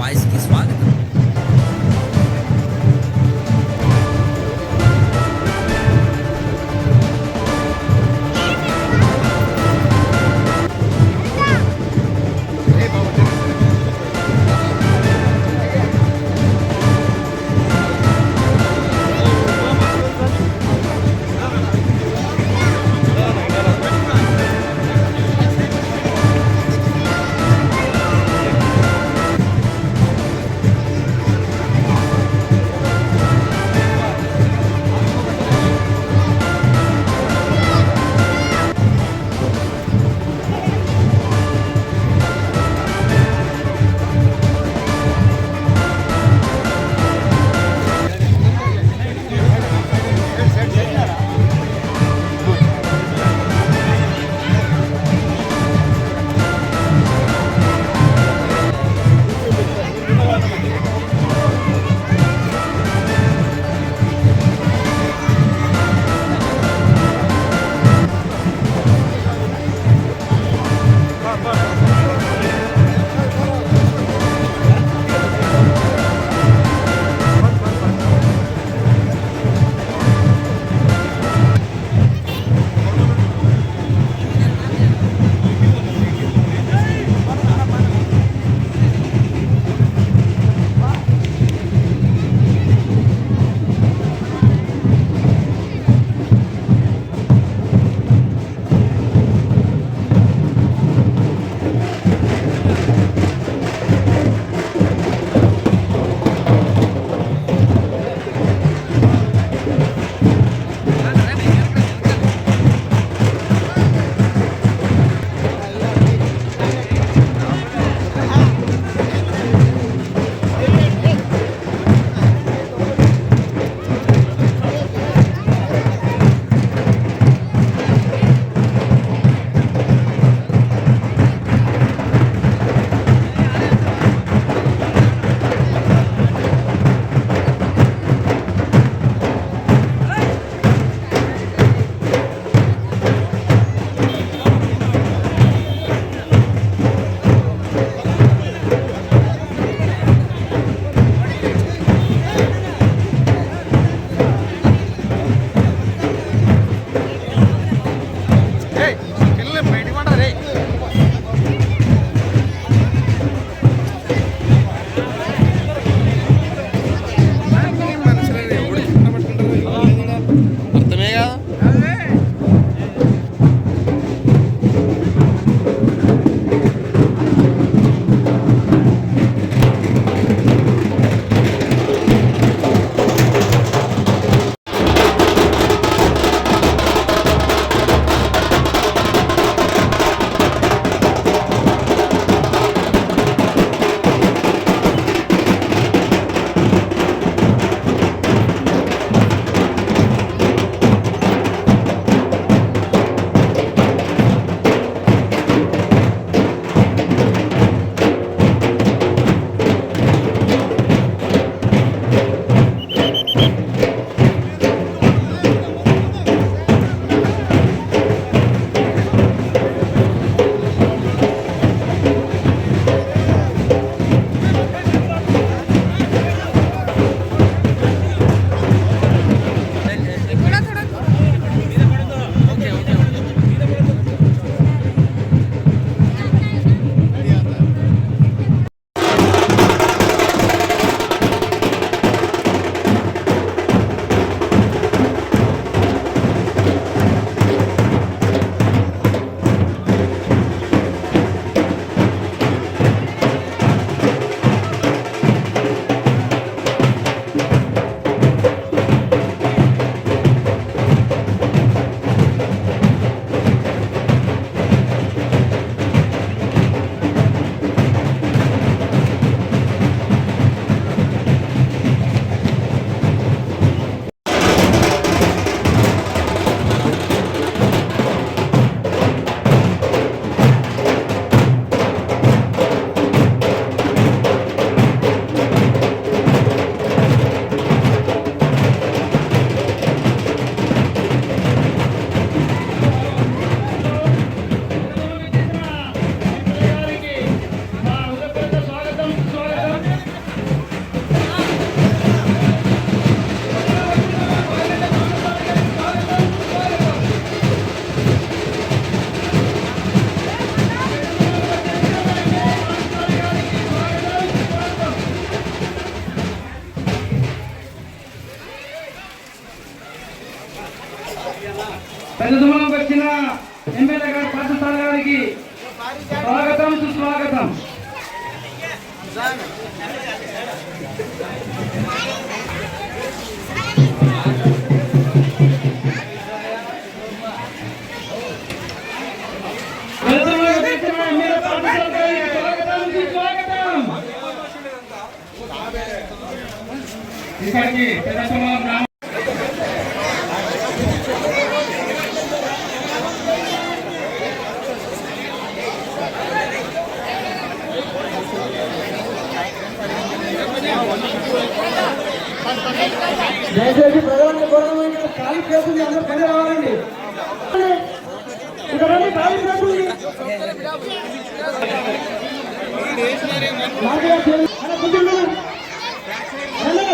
వాయిస్‌కి స్వాగతం. ఇక్కడికి దయచేసి ప్రజలందరూ గౌరవమైన ఖాళీ చేస్తుంది అందరూ పని రావాలండి. ఇక్కడ ఖాళీ చేస్తుంది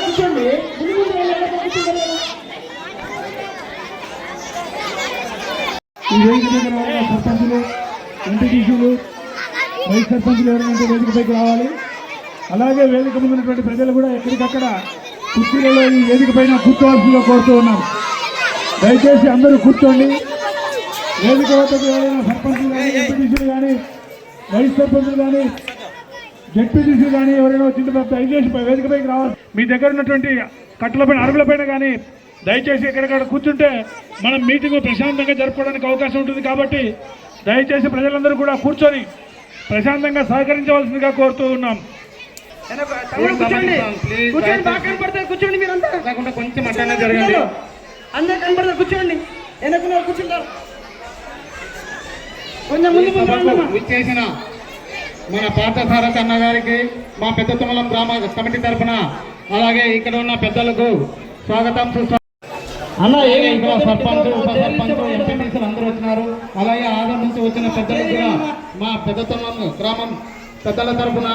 కూర్చోండి. ఈ వేదిక దగ్గర సర్పంచులు, ఎంపీటీసీలు, వైస్ సర్పంచులు ఎవరైనా వేదికపైకి రావాలి. అలాగే వేదిక ముందున్నటువంటి ప్రజలు కూడా ఎక్కడికక్కడ కుర్చీలలో ఈ వేదిక పైన కూర్చోవాల్సిందిగా కోరుతూ ఉన్నారు. దయచేసి అందరూ కూర్చోండి. వేదిక వద్దకు ఎవరైనా సర్పంచులు కానీ, ఎంపీటీసీలు కానీ, వైస్ సర్పంచులు కానీ, జెడ్పీటీసీ కానీ ఎవరైనా వచ్చిన దయచేసి వేదికపైకి రావాలి. మీ దగ్గర ఉన్నటువంటి కట్టలపైన, అరుగులపైన కానీ దయచేసి ఎక్కడికక్కడ కూర్చుంటే మనం మీటింగ్ ప్రశాంతంగా జరుపుకోవడానికి అవకాశం ఉంటుంది. కాబట్టి దయచేసి ప్రజలందరూ కూడా కూర్చొని ప్రశాంతంగా సహకరించవలసిందిగా కోరుతూ ఉన్నాం. కూర్చోండి మీరంతా, కొంచెం అట్లనే జరగండి. అందరూ కనపడతారు, కూర్చోండి. వెనక్కున్నారు కూర్చుంటారు. కొంచెం ముందు చేసిన మన పార్థసారథి అన్న గారికి మా పెద్ద తుమ్మలం గ్రామ కమిటీ తరఫున, అలాగే ఇక్కడ ఉన్న పెద్దలకు స్వాగతం అన్న. సర్పంచ్, ఉప సర్పంచ్, ఎంపీటీసీలు అందరూ వచ్చినారు. అలాగే ఆంధ్ర నుంచి వచ్చిన పెద్దలకు కూడా మా పెద్ద తుమ్మలం గ్రామం పెద్దల తరఫున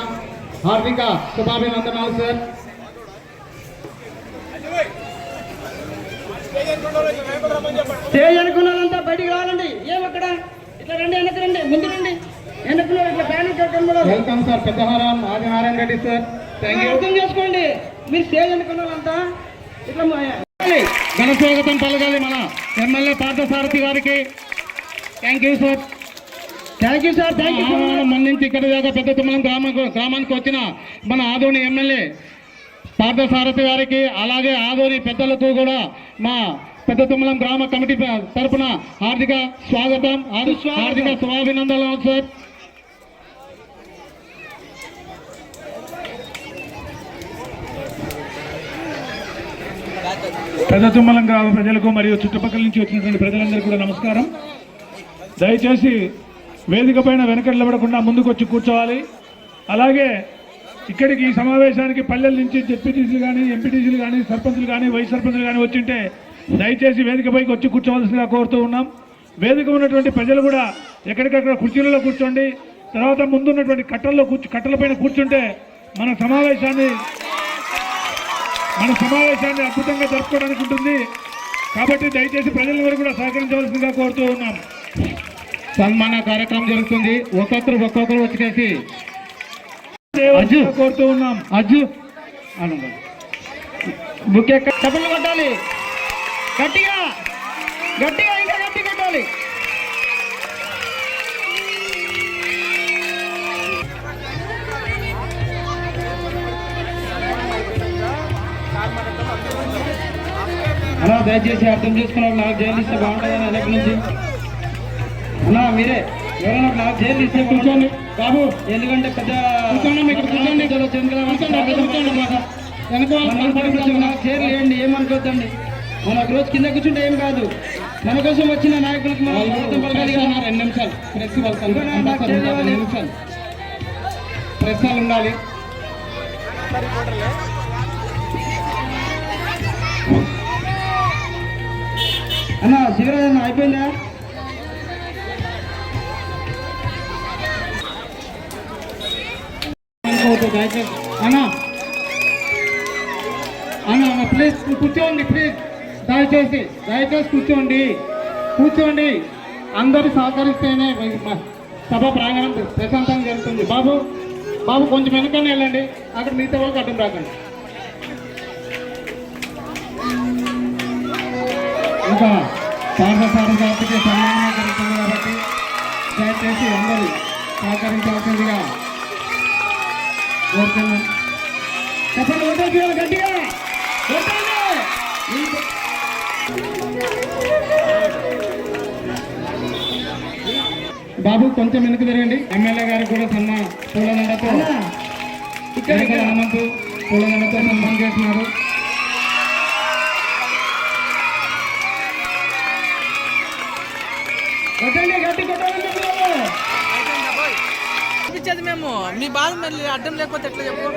హార్దిక శుభాభినందనాలు సార్. స్టేజ్ అనుకున్నారంతా బయటికి రావాలండి. ఏమక్కడ ఇట్లా రండి, వెనక్కి రండి, ముందు రండి. వెనక్కున్నారు ఇట్లా బ్యానర్. వెల్కమ్ సార్ పెద్దహారం ఆదినారాయణ రెడ్డి సార్. అర్థం చేసుకోండి, మీరు స్టేజ్ అనుకున్నారంతా ఇట్లా ఘన స్వాగతం పలకాలి మన ఎమ్మెల్యే పార్థసారథి గారికి. Thank you sir. Thank you sir. Thank you. మన నుంచి ఇక్కడ దాకా పెద్ద తుమ్మలం గ్రామానికి వచ్చిన మన ఆదోని ఎమ్మెల్యే పార్థసారథి గారికి, అలాగే ఆదోని పెద్దలకు కూడా మా పెద్ద తుమ్మలం గ్రామ కమిటీ తరఫున హార్దిక స్వాగతం, హార్దిక శుభాభినందనలు సార్. పెద్ద తుమ్మలం గ్రామ ప్రజలకు మరియు చుట్టుపక్కల నుంచి వచ్చినటువంటి ప్రజలందరికీ కూడా నమస్కారం. దయచేసి వేదిక పైన వెనకడలబడకుండా ముందుకు వచ్చి కూర్చోవాలి. అలాగే ఇక్కడికి ఈ సమావేశానికి పల్లెల నుంచి జెడ్పీటీసీలు కానీ, ఎంపీటీసీలు కానీ, సర్పంచులు కానీ, వైస్ సర్పంచులు కానీ వచ్చింటే దయచేసి వేదికపైకి వచ్చి కూర్చోవలసిందిగా కోరుతూ ఉన్నాం. వేదిక ఉన్నటువంటి ప్రజలు కూడా ఎక్కడికక్కడ కుర్చీలలో కూర్చోండి. తర్వాత ముందున్నటువంటి కట్టలపైన కూర్చుంటే మన సమావేశాన్ని అద్భుతంగా జరుపుకోవడానికి ఉంటుంది. కాబట్టి దయచేసి ప్రజలందరూ కూడా సహకరించవలసిందిగా కోరుతూ ఉన్నాం. సన్మాన కార్యక్రమం జరుగుతుంది. ఒక్కొక్కరు వచ్చేసి కోరుతూ ఉన్నాం. అజ్జు ముఖ్య చప్పట్లు కొట్టాలి, గట్టిగా గట్టిగా, ఇంకా గట్టి కొట్టాలి. అలా దయచేసి అర్థం చేసుకున్న నాకు జైలు ఇస్తే బాగుంటుందని ఎలక్ట్ నుంచి అన్నా మీరే ఎవరైనా నాకు జైలు ఇస్తే కూర్చోండి బాబు. ఎందుకంటే పెద్ద చైర్లు వేయండి, ఏమనుకోద్దండి. మన ఒక రోజు కింద కూర్చుంటే ఏం కాదు. మన కోసం వచ్చిన నాయకులకు 2 నిమిషాలు ప్రెస్ 2 నిమిషాలు ప్రెస్ ఉండాలి. అన్నా శివరాజ్ అన్న అయిపోయిందా? అన్నా అన్న ప్లీజ్ కూర్చోండి, ప్లీజ్ దయచేసి కూర్చోండి. అందరూ సహకరిస్తేనే సభ ప్రాంగణం ప్రశాంతంగా జరుగుతుంది. బాబు కొంచెం వెనకనే వెళ్ళండి, అక్కడ మిగతా వాళ్ళకి అడ్డం రాకండి. ఇంకా పార్థసారథికి సన్మానం జరుగుతుంది కాబట్టి దయచేసి అందరూ సహకరించాల్సిందిగా కోరుతున్నాం. చెప్పండి, ఓటేసి గట్టిగా కొట్టండి. బాబు కొంచెం వెనక్కి తిరగండి. ఎమ్మెల్యే గారు కూడా పూలదండతో ఇక్కడ ఎన్నికల హనుమంతు పూలదండతో సన్మానం చేస్తున్నారు. కొట్టండి, గట్టి కొట్టాలని చెప్తున్నాము. ఇచ్చేది మేము మీ బాధ మళ్ళీ అడ్డం లేకపోతే ఎట్లా చెప్పు.